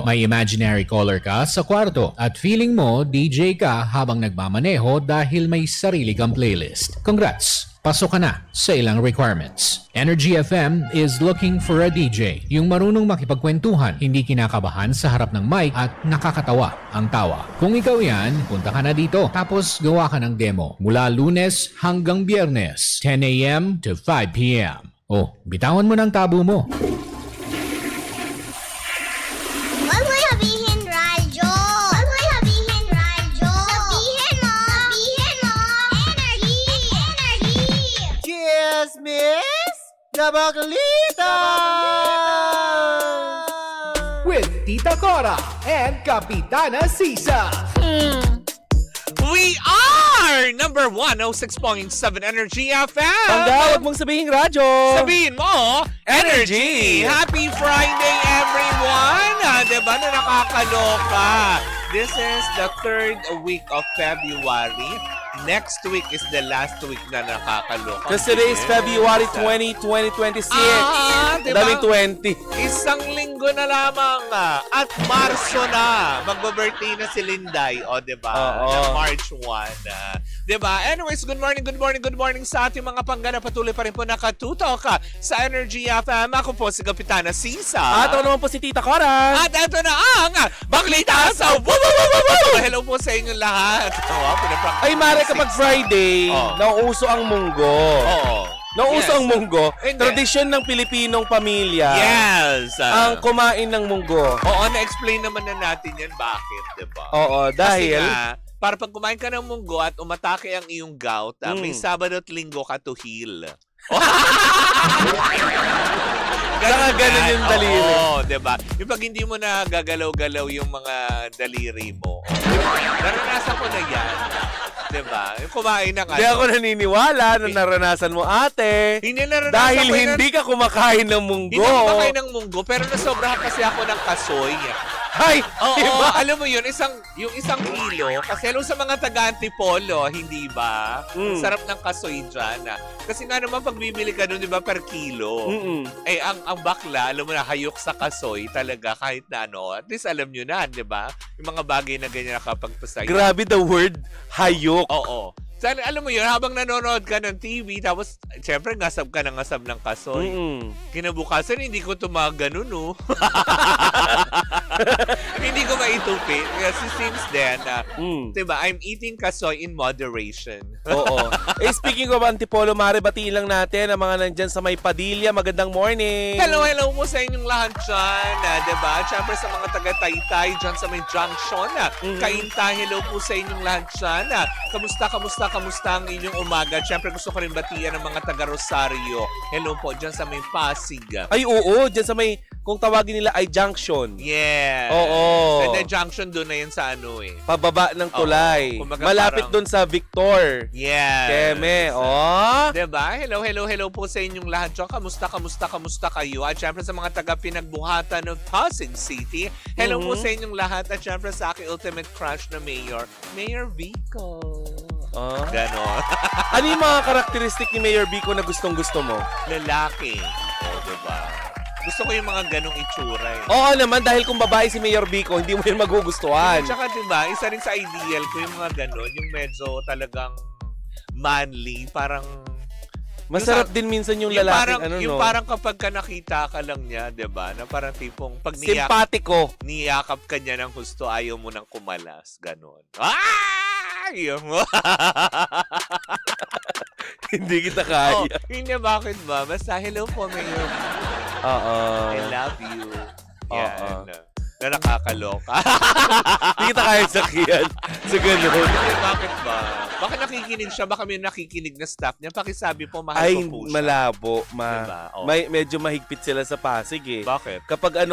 May imaginary caller ka sa kwarto at feeling mo DJ ka habang nagmamaneho dahil may sarili kang playlist. Congrats! Pasok ka na sa ilang requirements. Energy FM is looking for a DJ. Yung marunong makipagkwentuhan, hindi kinakabahan sa harap ng mic at nakakatawa ang tawa. Kung ikaw yan, punta ka na dito. Tapos gawa ka ng demo mula Lunes hanggang Biyernes, 10 a.m. to 5 p.m. Oh, bitawan mo ng tabo mo. Huwag mo sabihin radyo. Huwag mo sabihin radyo. Sabihin mo. Sabihin mo. Energy. Energy. Cheers, Miss Gabagalita! With Tita Cora and Kapitana Sisa. We are number 106.7 Energy FM. Huwag mong sabihin radyo. Sabihin mo, Energy. Happy Friday, everyone. Diba na nakakaloka? This is the 3rd week of February. Next week is the last week na nakakaloka. Because today is February 20, 2026. Diba? Daming 20. Isang linggo na lamang at Marso na. Mag-birthday na si Linday. O, diba? Oo. Na March 1. Diba? Anyways, good morning sa ating mga panggana. Patuloy pa rin po nakatutok sa Energy FM. Ako po si Kapitana Sisa. At ako naman po si Tita Cora. At ito na ang Baglita sa Hello po sa inyong lahat. Ay, Mare, kapag Friday, nauuso ang munggo. Oo. Nauuso Yes. ang munggo. Hindi. Tradisyon ng Pilipinong pamilya. Yes. Ang kumain ng munggo. Oo, na-explain naman na natin yan. Bakit, diba? Oo, dahil... Kasi nga, para pag kumain ka ng munggo at umatake ang iyong gout, may Sabado at Linggo ka to heal. Ganun yung daliri. Oo, diba? Yung pag hindi mo na gagalaw-galaw yung mga daliri mo. Naranasan ko na yan. Diba? Yung kumain ng Hindi ako naniniwala na naranasan mo, ate. Hindi naranasan Dahil ko yun. hindi ka kumakain ng munggo. Hindi ako kumakain ng munggo, pero nasobrahan kasi ako ng kasoy. Ay, Oo, diba? alam mo yun, yung isang kilo, kasi alam sa mga taga-Antipolo, hindi ba? Ang sarap ng kasoy dyan. Kasi nga naman, pag bibili ka doon, di ba, per kilo. Eh, ang bakla, alam mo na, hayok sa kasoy talaga, kahit na ano, at least alam nyo na, di ba? Yung mga bagay na ganyan nakapagpasaya. Grabe the word, hayok. Oo. So, alam mo yun, habang nanonood ka ng TV, tapos, syempre, ngasab ka ng ngasab ng kasoy. Kinabukasan, hindi ko tumaganon, no? Hindi ko maitupi. Kasi since then, diba, I'm eating kasoy in moderation. Oo. Eh, speaking of Antipolo, Mare, batiin lang natin ang mga nandyan sa May Padilla. Magandang morning. Hello po sa inyong lahat dyan. Diba? Siyempre sa mga taga-Taytay dyan sa may junction. Kainta, hello po sa inyong lahat dyan. Kamusta ang inyong umaga? Siyempre gusto ko rin batiyan ng mga taga-Rosario. Hello po dyan sa may Pasig. Ay, oo. Dyan sa may, kung tawagin nila ay junction. Yes. Oo. Sa junction doon na yan sa ano eh. Pababa ng tulay. Kumbaga Malapit parang- doon sa Victor. Yes. Keme, oh. Diba? Hello po sa inyong lahat dyan. Kamusta kayo? At syempre sa mga taga-pinagbuhatan ng Pasig City. Hello po sa inyong lahat. At syempre sa aking ultimate crush na mayor, Mayor Vico. Ganon. Ano yung mga karakteristik ni Mayor Vico na gustong-gusto mo? Lalaki. O, diba? Gusto ko yung mga ganong itsura eh. Oo naman, dahil kung babae si Mayor Vico, hindi mo yun magugustuhan. Tsaka diba, isa rin sa ideal ko yung mga ganon, yung medyo talagang manly, parang Masarap din minsan yung yung lalaking parang, ano, yung no? parang kapag ka nakita ka lang niya, 'di ba? Na parang tipong pag Simpatiko. niyakap ka niya ng gusto, ayaw mo nang kumalas, ganon. Ay! Hindi kita kaya. Hindi, bakit ba? Basta hello po, Mayor. Oo. I love you. Yan. Oo. Na nakakaloka. Hindi kita kaya sakyan. Sa ganun. Hindi, bakit ba? Baka nakikinig siya, baka may nakikinig na staff niya. Pakisabi po, mahal Ay, ko po siya. malabo. Diba? Oh. Medyo mahigpit sila sa Pasig eh. Bakit? Kapag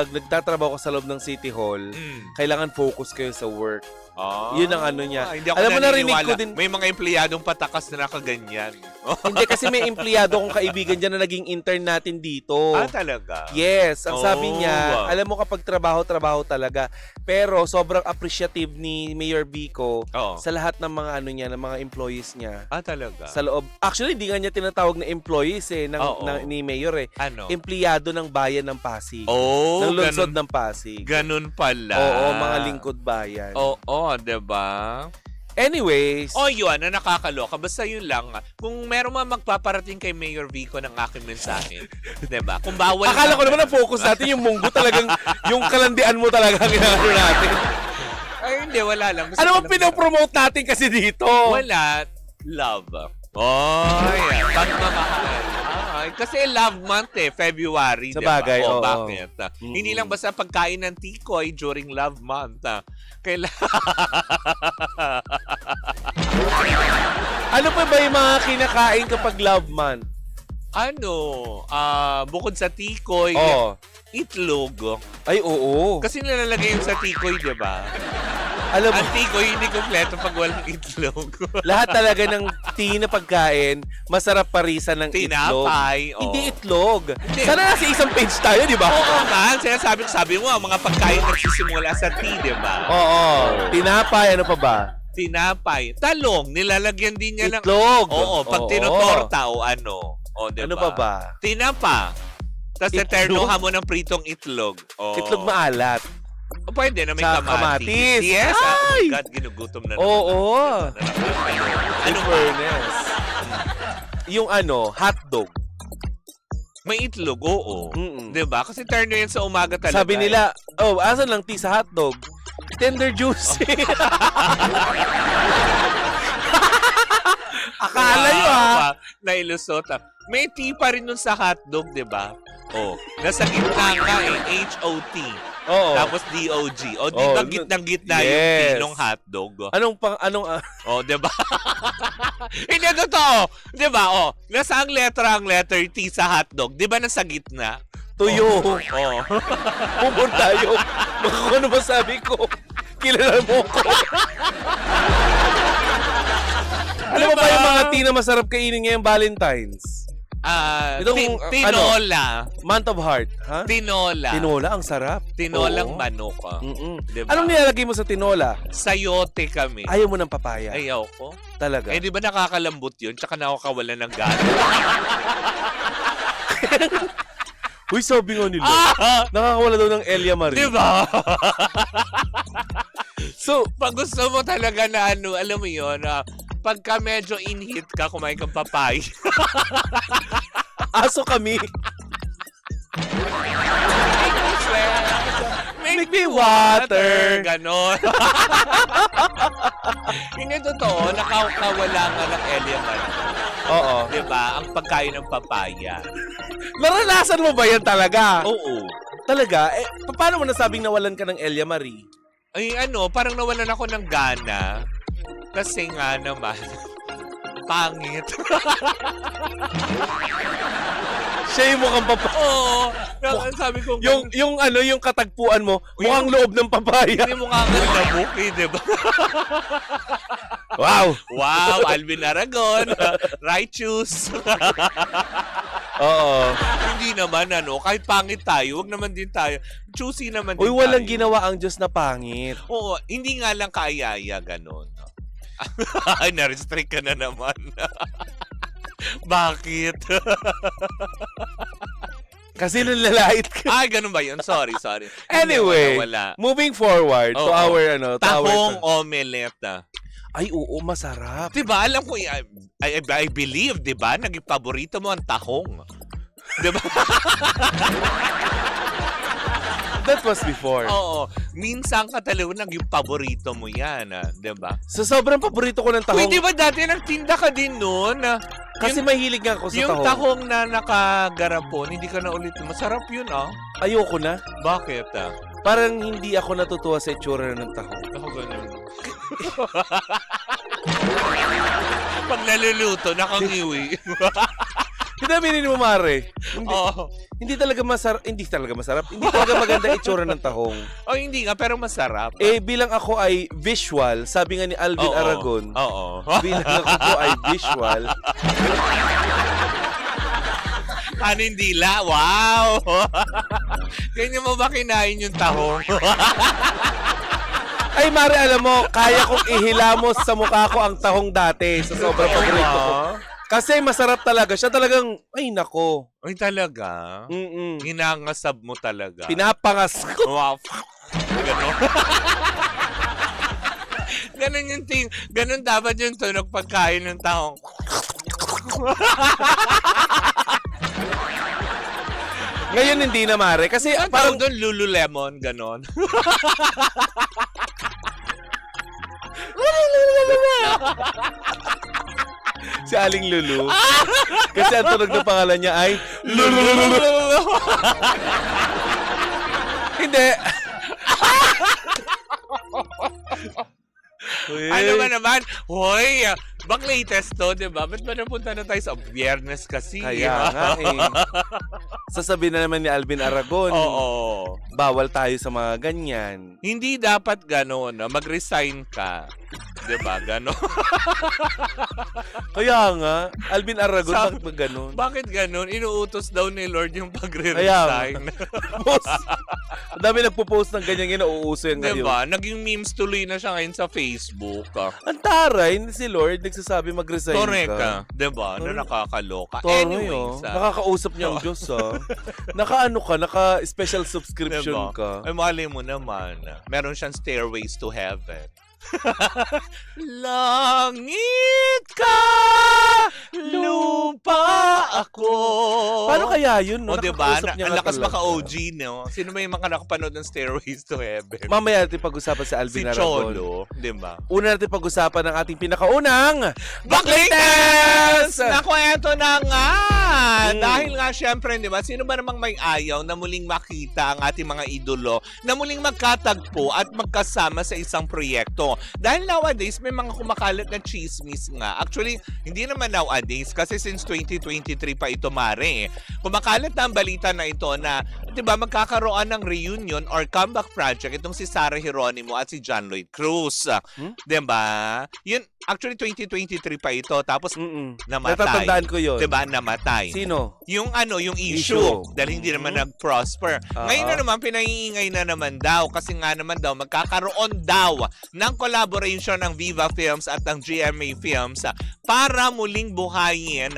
nagtatrabaho ka sa loob ng City Hall, kailangan focus kayo sa work. Yun ang ano niya. Hindi ako Alam mo, narinig naniniwala. ko din. May mga empleyadong patakas na nakaganyan. Hindi, kasi may empleyado kong kaibigan dyan na naging intern natin dito. Talaga? Yes, ang sabi Oh. niya, alam mo kapag trabaho talaga. Pero sobrang appreciative ni Mayor Vico Oo. sa lahat ng mga ano niya, ng mga employees niya. Talaga? Sa loob. Actually, hindi nga niya tinatawag na employees Oo. ni Mayor eh. Ano? Empleyado ng bayan ng Pasig. ng lungsod ng Pasig. Ganun pala. Oo, mga lingkod bayan. Oo, diba? Anyways, Yun, na nakakaloka. Basta yun lang. Kung meron man magpaparating kay Mayor Vico ng aking mensahe, diba? Kung bawal akala ko naman ang focus natin yung munggo talagang, yung kalandian mo talaga ang ginagawa natin. Ay, hindi, wala lang. Gusto Ano ko bang lang- pinopromote natin kasi dito? Wala. Love. Yan. Pagmamahal. Kasi love month February, Sa diba? bagay, oo. Bakit? Hindi lang basta pagkain ng tikoy during love month. Ano pa ba yung mga kinakain kapag love month? Bukod sa tikoy, Oh. itlog. Ay, oo. Kasi nilalagay yung sa tikoy, diba? Alam mo, Ang tikoy hindi kompleto pag walang itlog. lahat talaga ng tea na pagkain, masarap parisan ng itlog. Tinapay. Hindi itlog. Hindi. Sana nasa isang page tayo, di ba? Oo man, sabi mo, ang mga pagkain nagsisimula sa tea, diba? Oo. Tinapay, ano pa ba? Tinapay. Talong, nilalagyan din niya ng... Itlog. Oo, pag tinotorta o ano. O, diba? Ano pa ba? Tinapa. Tapos Itlog? naternuhan mo ng pritong itlog. Oo. Itlog maalat. Pwede na may Sa kamatis. kamatis. Yes. Oh my Ay! God, ginugutom na naman. Oo. Ano In ba? fairness. Yung hotdog. May itlog, oo. Mm-mm. Diba? Kasi terno yan sa umaga talaga. Sabi nila, asan lang tea sa hotdog? Tender juicy. Akala nyo Nailusot. May tea pa rin nun sa hotdog, diba? Oh, nasa gitna nga H-O-T. Oo. Tapos D-O-G. O, di Oh, ba gitnang-gitna yung yes. tea ng hotdog? Anong Oh, diba? Hindi, totoo. Diba? Oh, nasa ang letter T sa hotdog. Diba nasa gitna? tuyo? Oh. Pumor tayo. Baka kung ano ba sabi ko? Kilala mo ko. Ano Diba? ba yung mga tea na masarap kainin ngayong Valentine's? Itong, tinola. Month of Heart, ha? Tinola. Tinola, ang sarap. Tinolang Oo. manok. Diba? Anong nilalagay mo sa tinola? Sayote kami. Ayaw mo ng papaya. Ayaw ko. Talaga. Di ba nakakalambot yun? Tsaka nakakawala ng gana. Uy, sabi nga nila. Nakakawala daw ng Elia Marie. Di ba? So, Pag gusto mo talaga na alam mo yun, pagka medyo in-hit ka, kumain kang papay. aso kami. Make me water. Ganon. Hindi totoo, nakakawala nga ng Elia Marie. Oo. Diba? Ang pagkain ng papaya. Naranasan mo ba yan talaga? Oo. Talaga? Paano mo nasabing nawalan ka ng Elia Marie? Ay parang nawalan ako ng gana. Kasi nga naman, pangit. Siya yung mukhang Oo. Sabi ko, yung katagpuan mo, mukhang loob ng papaya. hindi mo nga lamok diba? Wow! Wow, Alvin Aragon. Righteous. Oo. Hindi naman, kahit pangit tayo, wag naman din tayo. Choosy naman din Uy, walang tayo. ginawa ang Diyos na pangit. Oo, hindi nga lang kaayaya, ganon. Ay, na-restrict ka na naman. Bakit? Kasi nalalait ka. Ay, ganun ba yun? Sorry. Anyway, wala. moving forward to Oo. our, Tahong omelette. Ay, oo, masarap. Diba, alam ko, I believe, diba, naging paborito mo ang tahong. Diba? That was before. Oo. Minsan ka talaga naging paborito mo yan, diba? So, sobrang paborito ko ng tahong. Uy, diba dati nagtinda ka din nun? Kasi mahilig nga ako sa Yung tahong. tahong na nakagarapon, hindi ka na ulit. Masarap yun, Ayoko na. Bakit, Parang hindi ako natutuwa sa itsura ng tahong. Ako ganun. Pag naluluto, nakangiwi. Pinaminin mo, Mare. Hindi, Oh. hindi talaga masarap. Hindi talaga masarap. Hindi talaga maganda itsura ng tahong. Oh, hindi nga, pero masarap. Eh, bilang ako ay visual, sabi nga ni Alvin Oo. Aragon, Oo. bilang ako po ay visual, Kanin dila, wow! Ganyan mo ba kinain yung tahong? ay Mare, alam mo, kaya kong ihilamos sa mukha ko ang tahong dati sa sobrang paborito ko. Kasi masarap talaga. Siya talagang, ay nako. Ay, talaga? Hinangasab mo talaga. Pinapangas ko. Wow. Ganon. Ganon yung ganon dapat yung tunog pagkain ng tahong. Ngayon hindi na, Mare. Kasi Ang parang tawag doon, Lululemon, ganon. si Aling Lulu. Kasi ang tunog ng pangalan niya ay Lulu. Hindi. Ano ba naman? Hoy, bak latest to, di ba? Ba't ba napunta na tayo sa Biyernes kasi? Kaya nga eh. Sasabihin na naman ni Alvin Aragon, Oo. bawal tayo sa mga ganyan. Hindi dapat gano'n, no? Mag-resign ka. Di ba? Gano'n. Kaya nga, Alvin Aragon, Sa- bakit ba ganun? Bakit gano'n? Inuutos daw ni Lord yung Kaya pagre-resign. Post. Ang dami nagpo-post ng ganyan nauuso yan Di ngayon. ba? Naging memes tuloy na siya ngayon sa Facebook. Ang taray, si Lord nagsasabi mag-resign Correct ka. ka. Di ba? Na nakakaloka. Toroy, Anyways, nakakausap niya ang Diyos, Naka-ano ka, naka-special subscription diba? ka. Ay, mali mo naman. Meron siyang Stairways to Heaven. Langit ka, lupa ako. Paano kaya yun, no? O, diba? Nakakausap niya Ang nga lakas talaga. maka-OG, no? Sino ba yung mga nakapanood ng Stairways to Heaven? Mamaya natin pag-usapan sa Si Alvin Aragon. Cholo, diba? Una natin pag-usapan ng ating pinakaunang Baklites! Naku, eto na nga! Mm. Dahil nga, syempre, di ba, sino ba namang may ayaw na muling makita ang ating mga idolo, na muling magkatagpo at magkasama sa isang proyekto? Dahil nowadays, may mga kumakalat na chismis nga. Actually, hindi naman nowadays, kasi since 2023 pa ito, Mare. Kumakalat na ang balita na ito na, di ba, magkakaroon ng reunion or comeback project itong si Sarah Geronimo at si John Lloyd Cruz. Di ba? Yun, actually, 2023 pa ito. Tapos, namatay. Natatandaan ko yun. Diba, namatay. Sino? Yung yung issue. Issue. Dahil hindi naman nag-prosper. Ngayon na naman, pinaiingay na naman daw. Kasi nga naman daw, magkakaroon daw ng collaboration ng Viva Films at ng GMA Films para muling buhayin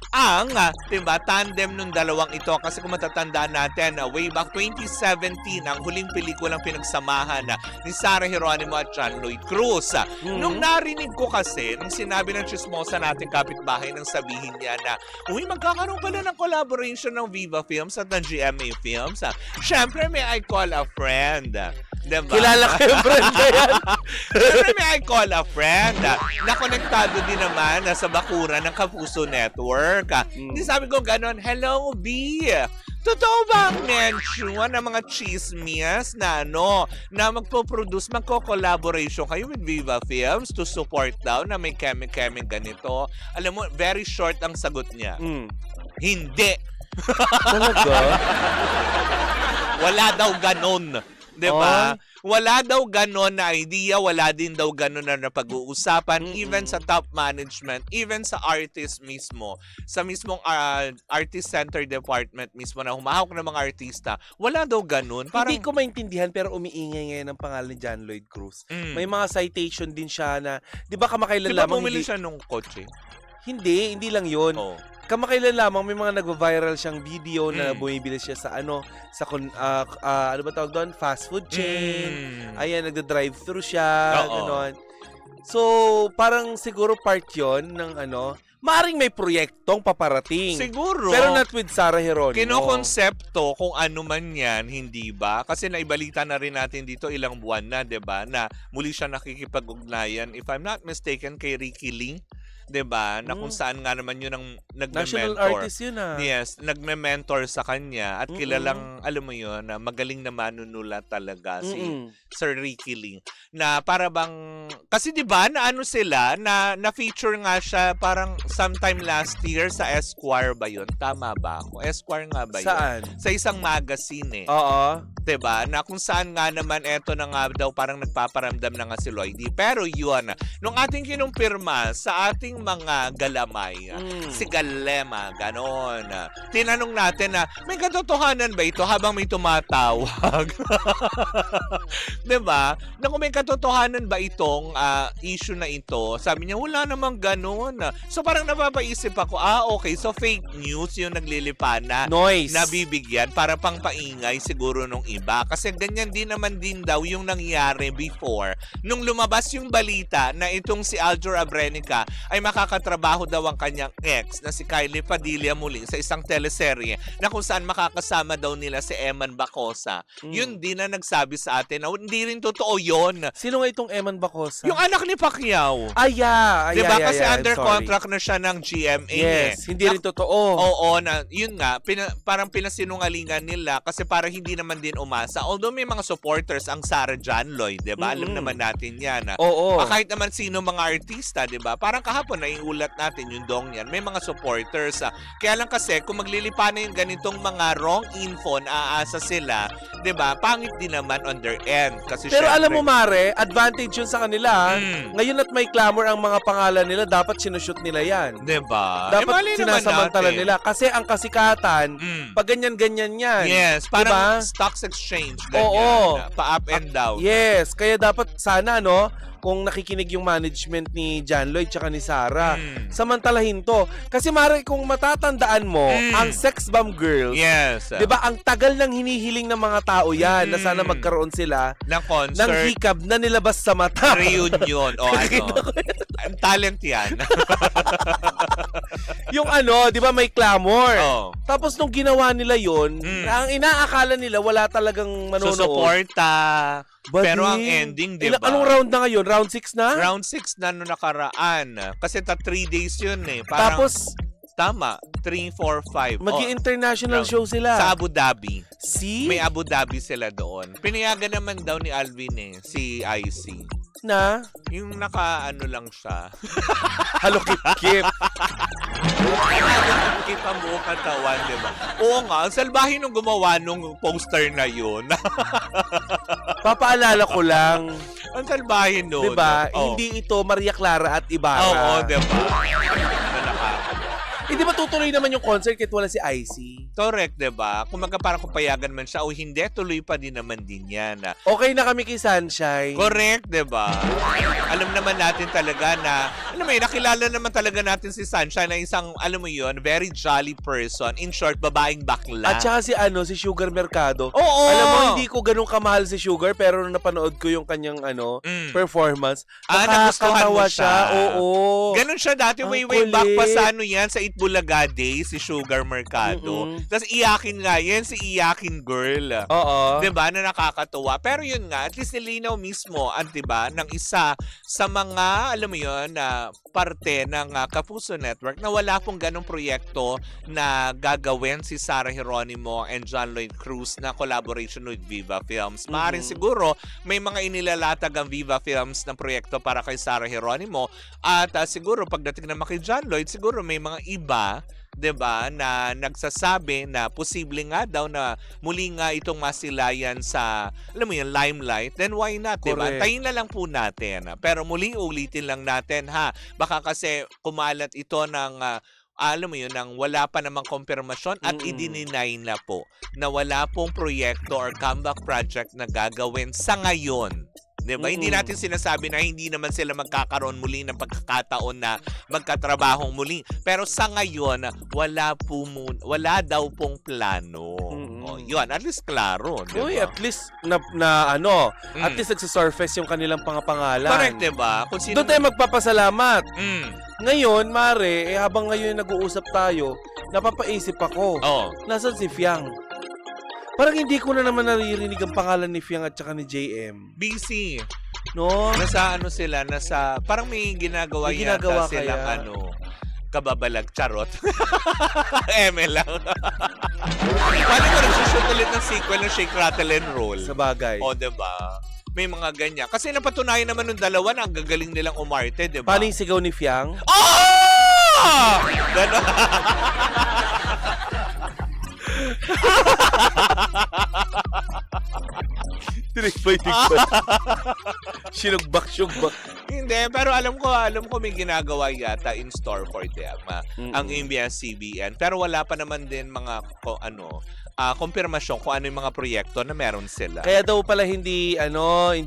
ang diba, tandem ng dalawang ito. Kasi kung matatandaan natin, way back 2017, ang huling pelikulang pinagsamahan ni Sarah Geronimo at John Lloyd Cruz. Nung narinig ko kasi, nung sinabi ng chismosa nating kapitbahay nang sabihin niya na, uy, magkakaroon pala ng collaboration ng Viva Films at ng GMA Films. Siyempre, may I call a friend. Diba? Kilala ko yung friend na yan. Siyempre, may I call a friend. Nakonektado din naman sa bakuran ng Kapuso Network. Hindi sabi ko ganon, hello, B. Totoo ba ang mention ng mga chismis na na magpo-produce, magko-collaboration kayo with Viva Films to support daw na may keme-keme ganito? Alam mo, very short ang sagot niya. Hindi. Talaga? Wala daw ganon. Diba? Wala daw ganon na idea, wala din daw ganon na napag-uusapan, even sa top management, even sa artist mismo, sa mismong artist center department mismo na humahawak ng mga artista, wala daw ganon. Parang, Hindi ko maintindihan pero umiingay ngayon ang pangalan ni John Lloyd Cruz. May mga citation din siya na, di ba kamakailan diba lamang bumili siya nung kotse? Hindi lang yun. Oh. Kamakailan lamang may mga nag-viral siyang video na bumibili siya sa ano ba tawag doon? Fast food chain. Ayan, nagda-drive-thru siya, gano'n. So, parang siguro part 'yon ng maring may proyektong paparating. Siguro. Pero not with Sarah Geronimo. Kinokonsepto kung ano man yan, hindi ba? Kasi naibalita na rin natin dito ilang buwan na, di ba? Na muli siya nakikipag-ugnayan, if I'm not mistaken, kay Ricky Lee. 'Diba? Na kung saan nga naman yun ang National nagme-mentor. artist yun ah. Yes, nagme-mentor sa kanya at kilalang, alam mo yun, na magaling na manunulat talaga si Sir Ricky Lee. Na para bang, kasi di ba na ano sila, na-feature nga siya parang sometime last year sa Esquire ba yun? Tama ba ako? Esquire nga ba yun? Saan? Sa isang magazine eh. Oo. Diba? Na kung saan nga naman eto na nga daw parang nagpaparamdam na nga si Lloydie. Pero yun, nung ating kinumpirma sa ating mga galamay, si Galema, ganon. Tinanong natin na, may katotohanan ba ito habang may tumatawag? Diba? Na kung may katotohanan ba itong issue na ito, sabi niya, wala namang ganon. So parang napapaisip ako, okay, so fake news yung naglilipan na Noise. nabibigyan para pang paingay siguro nung iba. Kasi ganyan din naman din daw yung nangyari before. Nung lumabas yung balita na itong si Aljur Abrenica ay makakatrabaho daw ang kanyang ex na si Kylie Padilla muli sa isang teleserye na kung saan makakasama daw nila si Eman Bacosa. Yun din na nagsabi sa atin na hindi rin totoo yun. Sino nga itong Eman Bacosa? Yung anak ni Pacquiao. Yeah, Diba? yeah, Kasi yeah, under I'm sorry. contract na siya ng GMA. Yes, hindi rin totoo. Oo, na yun nga, parang pinasinungalingan nila kasi parang hindi naman din umasa. Although may mga supporters ang Sarah John Lloyd, 'di ba? Alam naman natin 'yan. Oo. Kahit naman sino mga artista, 'di ba? Parang kahapon naiulat natin yung dong 'yan. May mga supporters. Kaya lang kasi kung maglilipa na yung ganitong mga wrong info na aasa sila, 'di ba? Pangit din naman on their end kasi Pero syempre, alam mo Mare, advantage yun sa kanila. Mm. Ngayon at may clamor ang mga pangalan nila, dapat sinushoot nila yan. 'di ba? Dapat mali naman sinasamantala natin. nila. Kasi ang kasikatan, pag ganyan-ganyan yan. Yes, parang Diba? stocks exchange, ganyan. Oo. Pa-up and down. Yes, kaya dapat sana no, kung nakikinig yung management ni John Lloyd tsaka ni Sarah, samantalahin to. Kasi Mare, kung matatandaan mo, ang Sex Bomb Girls, Yes. 'di ba, ang tagal ng hinihiling ng mga tao yan na sana magkaroon sila Ng ng concert. hikab na nilabas sa mata. Reunion. O ano. Ang talent yan. Yung ano, 'di ba, may clamor. Oh. Tapos nung ginawa nila 'yon, ang inaakala nila wala talagang manonood. Susuporta. But Pero ang di- ending, di ba? Anong round na ngayon? Round 6 na? Round 6 na nung nakaraan. Kasi 3 days yun eh. Parang, Tapos tama. 3, 4, 5. magi-international round. show sila. Sa Abu Dhabi. See? May Abu Dhabi sila doon. Pinayagan naman daw ni Alvin eh. Si IC. Na? Yung naka-ano lang siya. Halo kip-kip. Kita mo katawan, di ba? Oo nga, ang salbahin nung gumawa nung poster na yun. Papaalala ko lang, Ang salbahin nun. 'di ba? Oh. Hindi ito Maria Clara at Ibarra. Oo, di ba? Na nakaka- Hindi ba tutuloy naman yung concert kahit wala si IC? Correct, di ba? Kung parang kung payagan man siya o hindi, tuloy pa din naman din yan. Okay na kami kay Sunshine. Correct, di ba? Alam naman natin talaga na, alam mo yun, nakilala naman talaga natin si Sunshine na isang, alam mo yun, very jolly person. In short, babaeng bakla. At saka si Sugar Mercado. Oo! Alam mo, hindi ko ganun kamahal si Sugar, pero nung napanood ko yung kanyang performance, nagustuhan mo nakakatawa siya. Oo. Ganun siya dati, Ang way back pa kulit. sa ano yan, sa Itbulaga Days, si Sugar Mercado. Tapos iyakin nga yan, si Iyakin Girl. Oo. 'Di ba, na nakakatuwa. Pero yun nga, at least nilinaw mismo, at 'di ba, ng isa sa mga, alam mo yun, na parte ng Kapuso Network na wala pong ganong proyekto na gagawin si Sarah Geronimo and John Lloyd Cruz na collaboration with Viva Films. Maaaring siguro may mga inilalatag ang Viva Films na proyekto para kay Sarah Geronimo at siguro pagdating naman kay John Lloyd, siguro may mga iba 'di ba, na nagsasabi na posible nga daw na muli nga itong masilayan sa, alam mo yun, limelight, then why not, 'di ba? Correct. Tayin na lang po natin. Pero muling ulitin lang natin ha. Baka kasi kumalat ito ng alam mo yun, nang wala pa namang konfirmasyon at idininay na po na wala pong proyekto or comeback project na gagawin sa ngayon. Diba? Hindi natin sinasabi na hindi naman sila magkakaroon muli ng pagkakataon na magkatrabahong muli. Pero sa ngayon, wala daw pong plano. O, yun, at least klaro. Diba? Uy, at least at least nagsasurface yung kanilang pangalan. Correct, diba? Kung sino... Doon tayo magpapasalamat. Mm. Ngayon, Mare, habang ngayon nag-uusap tayo, napapaisip ako, nasan si Fiang? Parang hindi ko na naman naririnig ang pangalan ni Fiang at saka ni JM. Busy. No? Nasa ano sila, parang may ginagawa May yata ginagawa silang kaya. ano. kababalag, charot. Eme lang. Paano ko nagsushoot ulit ng sequel ng Shake, Rattle, and Roll? Sa bagay. O, diba? May mga ganyan. Kasi napatunayan naman ng dalawa na ang gagaling nilang umarte, diba? Paano yung sigaw ni Fiang? Oh! Ganon. Sinugbak-sugbak. Hindi, pero alam ko may ginagawa yata in store for them, ang ABS-CBN. Pero wala pa naman din mga kumpirmasyon kung ano yung mga proyekto na meron sila. Kaya daw pala hindi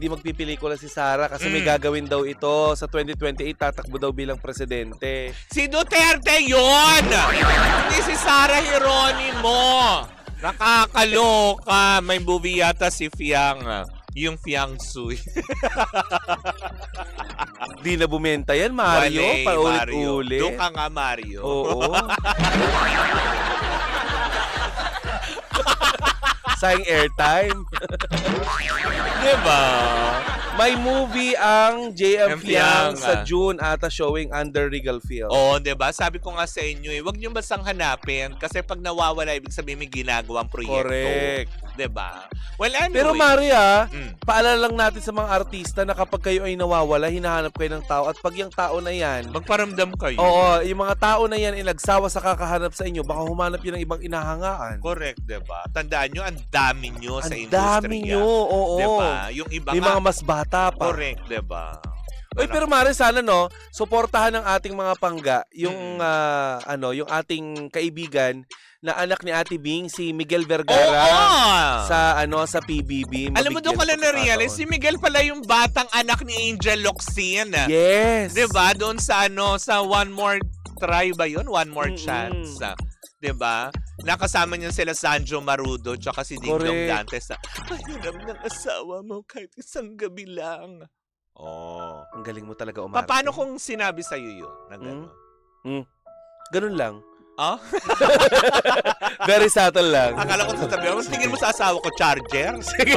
magpipelikula si Sara kasi may gagawin daw ito sa 2028, tatakbo daw bilang presidente. Si Duterte yun! Hindi si Sara Geronimo! Nakakaloka! May movie yata si Fiang. Yung Fiang Sui. Di na bumenta yan, Mario. Wale, Paulit-ulit. Doon ka nga, Mario. Oo. Sayang airtime. Diba? May movie ang JM Fiang Fiang, sa June ata showing under Regal Field. Oo, diba? Sabi ko nga sa inyo, huwag niyo basang hanapin kasi pag nawawala, ibig sabihin may ginagawang proyekto. Correct. Diba? Well, anyway. Pero Maria, Mm. paalala lang natin sa mga artista na kapag kayo ay nawawala, hinahanap kayo ng tao. At pag yung tao na yan, Magparamdam kayo. oo, yung mga tao na yan ay nagsawa sa kakahanap sa inyo, baka humanap yun ng ibang inahangaan. Correct, diba? Tandaan nyo, ang dami nyo sa Ang industriya. dami nyo, oo. Diba? Yung iba May nga, mga mas bata pa. correct, diba? Uy, pero Mare, sana suportahan ng ating mga pangga yung yung ating kaibigan na anak ni Ate Bing, si Miguel Vergara sa PBB. Alam mo doon ko lang na-realize, si Miguel pala yung batang anak ni Angel Locsin. Yes. Diba? Doon sa sa One More Try ba yun? One More Chance. Diba? Nakasama niya sila Sanjo Marudo tsaka si Ding Dong Dantes na, pahiram ng asawa mo kahit isang gabi lang. Oh. Ang galing mo talaga umarte. Paano kung sinabi sa'yo yun? Na gano'n? Ganun lang. Ah? Very subtle lang. Akala ko sasabihin mo, tingin mo sa asawa ko, charger? Sige,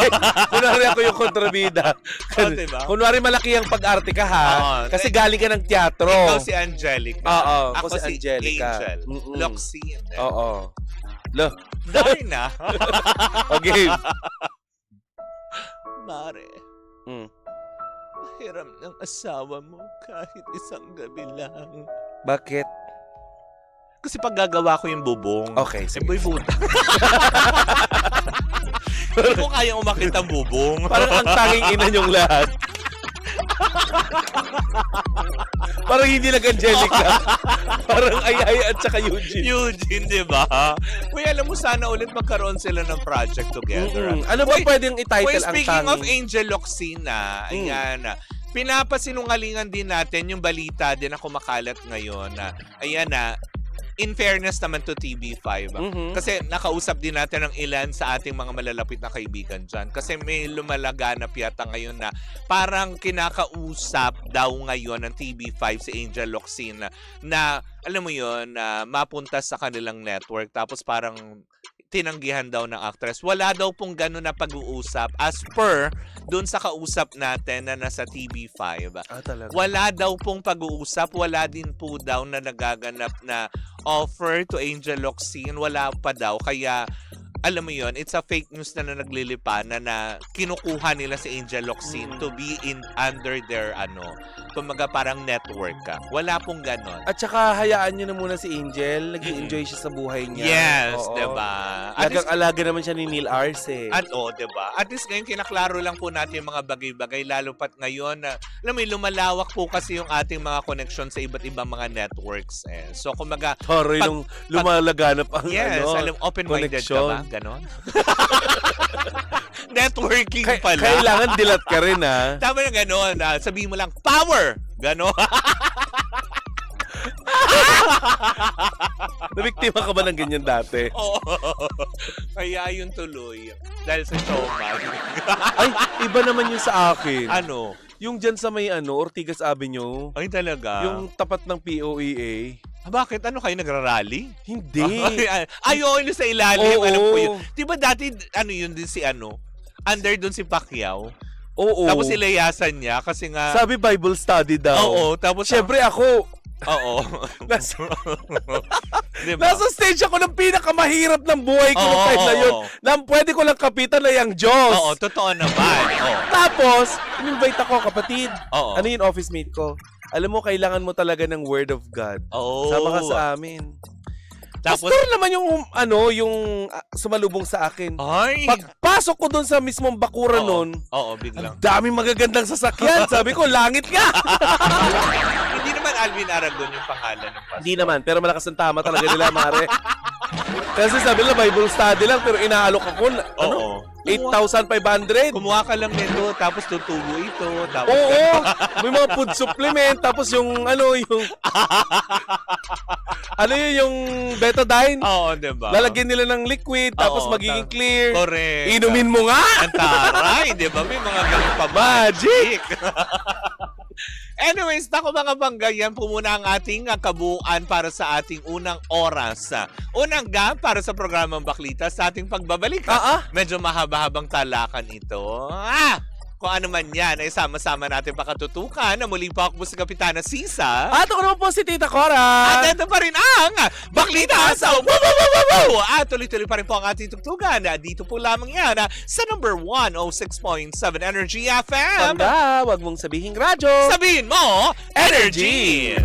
kunwari ako yung kontrabida. Diba? Kunwari malaki ang pag-arte ka ha, kasi galing ka ng teatro. Ikaw si Angelica. Oo, ako si Angelica. Angel. Loxine. Oo. Darna. Okay. Mare. Pahiram ng asawa mo kahit isang gabi lang. Bakit? Kasi pag gagawa ko yung bubong, Okay, sige. boy buta. Hindi ko kayang umakit ang bubong. Parang ang tanging ina niyong lahat. Parang hindi nag-Angelica. Parang Ay at saka Eugene. Eugene, di ba? Uy, alam mo, sana ulit magkaroon sila ng project together. Ano ba pwedeng i-title ang speaking of tanging? Angel Locsin, ayan, pinapasinungalingan din natin yung balita din na kumakalat ngayon na, ayan in fairness naman to TV5. Kasi nakausap din natin ng ilan sa ating mga malalapit na kaibigan dyan. Kasi may lumalaganap yata ngayon na parang kinakausap daw ngayon ng TV5 si Angel Locsin na alam mo yun, mapunta sa kanilang network. Tapos parang tinanggihan daw ng actress. Wala daw pong gano'n na pag-uusap as per doon sa kausap natin na nasa TV5. Talaga? Wala daw pong pag-uusap. Wala din po daw na nagaganap na offer to Angel Locsin. Wala pa daw. Kaya alam mo yon, it's a fake news na naglilipanan na kinukuha nila si Angel Locsin to be under their kumaga parang network ka. Wala pong ganon. At saka hayaan nyo na muna si Angel. Nag-i-enjoy siya sa buhay niya. Yes, Oo. diba? Alaga naman siya ni Neil Arce. Diba? At least ngayon kinaklaro lang po natin yung mga bagay-bagay lalo pat ngayon na alam mo, lumalawak po kasi yung ating mga connection sa iba't ibang mga networks. So kumaga Toro yung lumalaganap ang alam, open-minded ka ba? Ganon? Networking pala. Kailangan dilat ka rin ha. Tama na ganon. Sabihin mo lang, power! Ganon. Nabiktima ka ba ng ganyan dati? Oo. Kaya yun tuloy. Dahil sa showman. Ay, iba naman yung sa akin. Ano? Yung dyan sa may Ortigas Avenue. Ay, talaga? Yung tapat ng POEA. Bakit? Ano kayo nagrarally? Hindi. Ayun, sa ilalim. Oo. Alam ko yun. Diba dati, yun din si under dun si Pacquiao. Oo. Tapos ilayasan niya kasi nga... Sabi Bible study daw. Oo. Tapos Siyempre ako, Oo. Nasa, Diba? nasa stage ako ng pinakamahirap ng buhay ko noong time na yun. Na pwede ko lang kapitan na yung Diyos. Oo, totoo naman. Oo. Tapos, in-invite ako, kapatid. Oo. Ano yung office mate ko? Alam mo, kailangan mo talaga ng word of God. Oo. Sama ka sa amin. Tapos, Pastor naman yung sumalubong sa akin. ay. Pagpasok ko doon sa mismong bakuran Oo. noon, Oo, biglang. ang daming magagandang sasakyan. Sabi ko, langit nga. Hindi naman Alvin Aragon yung pangalan ng pastor. Hindi naman, pero malakas ang tama talaga nila, mare. Kasi sabi nila, Bible study lang, pero inaalok ako, Oo. 8,500. Kumuha ka lang nito, tapos tutubo ito, tapos... Oo, may mga food supplement, tapos yung yung betadine. Oo, diba? Lalagyan nila ng liquid, tapos Oo, magiging clear. Correct. Inumin mo nga. Ang taray, di ba? May mga ganun pa Magic! Anyways, naku mga bangga, yan po muna ang ating kabuuan para sa ating unang oras. Unang gap para sa programang Baklita sa ating pagbabalik. Medyo mahaba-habang talakan ito. Kung ano man yan, ay sama-sama natin pakatutukan. Muli po ako po si Kapitana Sisa. At ako naman po si Tita Cora. At ito pa rin ang Baklita sa Woo! At tuloy-tuloy pa rin po ang ating tugtugan. Dito po lamang yan sa number 106.7 Energy FM. Tanda, wag mong sabihing radyo. Sabihin mo, Energy!